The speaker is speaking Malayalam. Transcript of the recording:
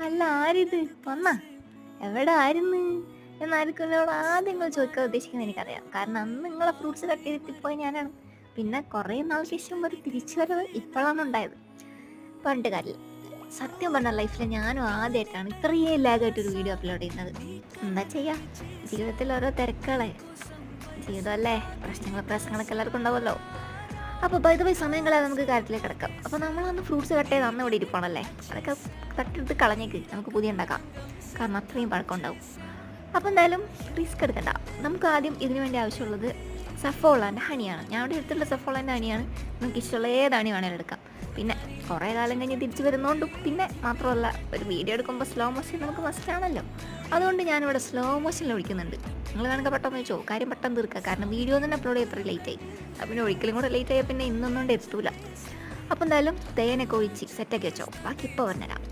അല്ല ആരിത് വന്നാ എവിടെ ആയിരുന്നു എന്നായിരിക്കും എന്നോട് ആദ്യം നിങ്ങൾ ചോദിക്കാൻ ഉദ്ദേശിക്കുന്നത് എനിക്കറിയാം. കാരണം അന്ന് നിങ്ങളെ ഫ്രൂട്ട്സ് കട്ട് ചെയ്തിട്ട് ഞാനാണ്. പിന്നെ കുറേ നാൾക്ക് ശേഷം ഒരു തിരിച്ചു വരവ് ഇപ്പോഴാണ് ഉണ്ടായത്. പണ്ട് കാര്യമില്ല. സത്യം പറഞ്ഞ ലൈഫിൽ ഞാനും ആദ്യമായിട്ടാണ് ഇത്രയും ലാഗായിട്ടൊരു വീഡിയോ അപ്ലോഡ് ചെയ്യുന്നത്. എന്താ ചെയ്യാ, ജീവിതത്തിൽ ഓരോ തിരക്കുകളെ ജീവിതമല്ലേ, പ്രശ്നങ്ങളൊക്കെ എല്ലാവർക്കും ഉണ്ടാവുമല്ലോ. അപ്പോൾ ബൈ ദ ബൈ സമയങ്ങളെ നമുക്ക് കാര്യത്തിലേക്ക് കിടക്കാം. അപ്പോൾ നമ്മളന്ന് ഫ്രൂട്ട്സ് കട്ട് ചെയ്ത് അന്ന് ഇവിടെ ഇരിപ്പാണല്ലേ, അതൊക്കെ തട്ടിട്ട് കളഞ്ഞേക്ക്, നമുക്ക് പുതിയ ഉണ്ടാക്കാം. കാരണം അത്രയും പഴക്കമുണ്ടാവും. അപ്പോൾ എന്തായാലും റിസ്ക് എടുക്കണ്ട. നമുക്ക് ആദ്യം ഇതിനു വേണ്ടി ആവശ്യമുള്ളത് സഫോളാൻ്റെ ഹണിയാണ്. ഞാൻ ഇവിടെ എടുത്തുള്ള സഫോളാൻ്റെ ഹണിയാണ്. നമുക്ക് ഇഷ്ടമുള്ള ഏത് ഹണി വേണേലും എടുക്കാം. പിന്നെ കുറേ കാലം കഴിഞ്ഞ് തിരിച്ച് വരുന്നതുകൊണ്ടും പിന്നെ മാത്രമല്ല ഒരു വീഡിയോ എടുക്കുമ്പോൾ സ്ലോ മോഷൻ നമുക്ക് മസ്റ്റാണല്ലോ. അതുകൊണ്ട് ഞാനിവിടെ സ്ലോ മോഷനിൽ ഒഴിക്കുന്നുണ്ട്. നിങ്ങൾ വേണമെങ്കിൽ പെട്ടെന്ന് വെച്ചോ, കാര്യം പെട്ടെന്ന് തീർക്കുക. കാരണം വീഡിയോ തന്നെ അപ്ലോഡ് ചെയ്ത് എത്ര ലേറ്റായി. പിന്നെ ഒരിക്കലും കൂടെ ലേറ്റ് ആയാൽ പിന്നെ ഇന്നൊന്നും കൊണ്ട് എത്തൂല. അപ്പോൾ എന്തായാലും തേനൊക്കെ ഒഴിച്ച് സെറ്റാക്കി വെച്ചോ, ബാക്കി ഇപ്പോൾ പറഞ്ഞുതരാം.